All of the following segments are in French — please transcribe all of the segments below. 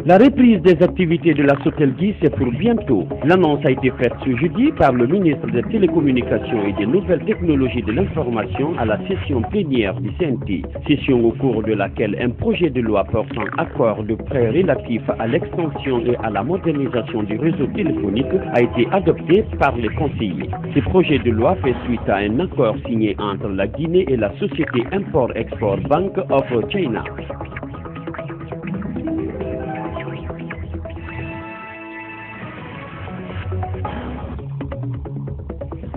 La reprise des activités de la Sotelgui, c'est pour bientôt. L'annonce a été faite ce jeudi par le ministre des Télécommunications et des Nouvelles Technologies de l'Information à la session plénière du CNT. Session au cours de laquelle un projet de loi portant accord de prêt relatif à l'extension et à la modernisation du réseau téléphonique a été adopté par les conseillers. Ce projet de loi fait suite à un accord signé entre la Guinée et la société Import-Export Bank of China.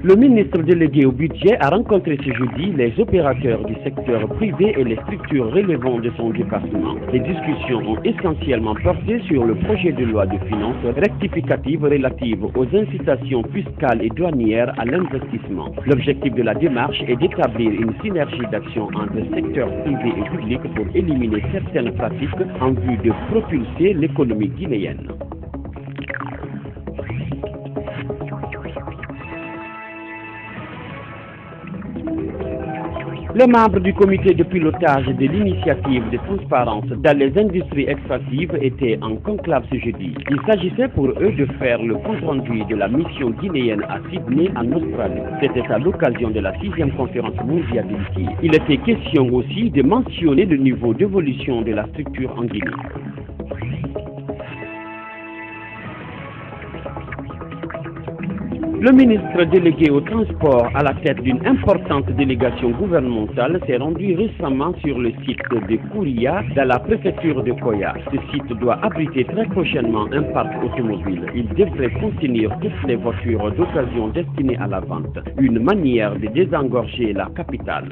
Le ministre délégué au budget a rencontré ce jeudi les opérateurs du secteur privé et les structures relevant de son département. Les discussions ont essentiellement porté sur le projet de loi de finances rectificative relative aux incitations fiscales et douanières à l'investissement. L'objectif de la démarche est d'établir une synergie d'action entre le secteur privé et public pour éliminer certaines pratiques en vue de propulser l'économie guinéenne. Les membres du comité de pilotage de l'initiative de transparence dans les industries extractives étaient en conclave ce jeudi. Il s'agissait pour eux de faire le compte-rendu de la mission guinéenne à Sydney en Australie. C'était à l'occasion de la 6e conférence mondiale du lithium. Il était question aussi de mentionner le niveau d'évolution de la structure en Guinée. Le ministre délégué au transport à la tête d'une importante délégation gouvernementale s'est rendu récemment sur le site de Kouria dans la préfecture de Koya. Ce site doit abriter très prochainement un parc automobile. Il devrait contenir toutes les voitures d'occasion destinées à la vente, une manière de désengorger la capitale.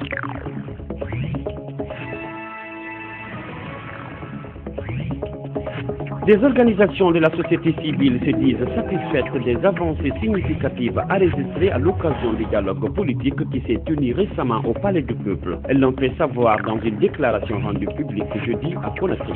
Des organisations de la société civile se disent satisfaites des avancées significatives enregistrées à l'occasion du dialogue politique qui s'est tenu récemment au Palais du Peuple. Elles l'ont fait savoir dans une déclaration rendue publique jeudi à Conakry.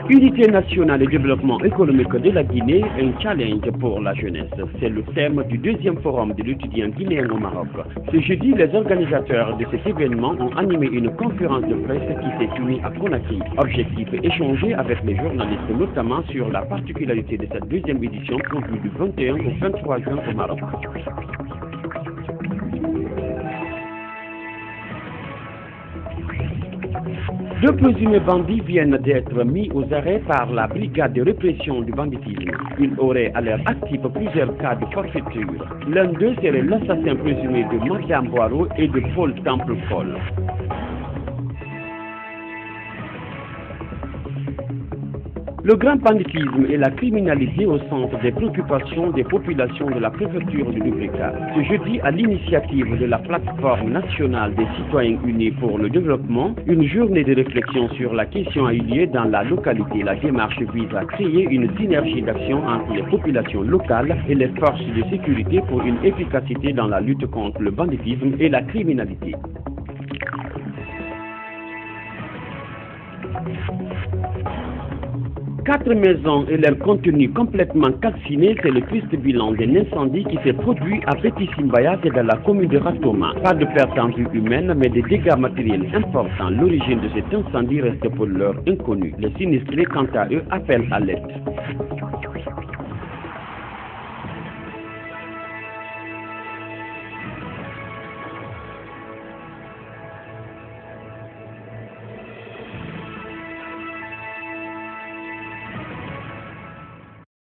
Unité nationale et développement économique de la Guinée, un challenge pour la jeunesse. C'est le thème du 2e forum de l'étudiant guinéen au Maroc. Ce jeudi, les organisateurs de cet événement ont animé une conférence de presse qui s'est tenue à Conakry. Objectif échanger avec les journalistes, notamment sur la particularité de cette 2e édition prévue du 21 au 23 juin au Maroc. Deux présumés bandits viennent d'être mis aux arrêts par la brigade de répression du banditisme. Ils auraient à leur actif plusieurs cas de forfaiture. L'un d'eux serait l'assassin présumé de Madame Boireau et de Paul Temple-Foll. Le grand banditisme et la criminalité au centre des préoccupations des populations de la préfecture de Dubrika. Ce jeudi, à l'initiative de la plateforme nationale des citoyens unis pour le développement, une journée de réflexion sur la question a eu lieu dans la localité. La démarche vise à créer une synergie d'action entre les populations locales et les forces de sécurité pour une efficacité dans la lutte contre le banditisme et la criminalité. Quatre maisons et leur contenu complètement calciné, c'est le triste bilan d'un incendie qui s'est produit à Petit Simbaya et dans la commune de Ratoma. Pas de perte en vie humaine, mais des dégâts matériels importants. L'origine de cet incendie reste pour l'heure inconnue. Les sinistrés, quant à eux, appellent à l'aide.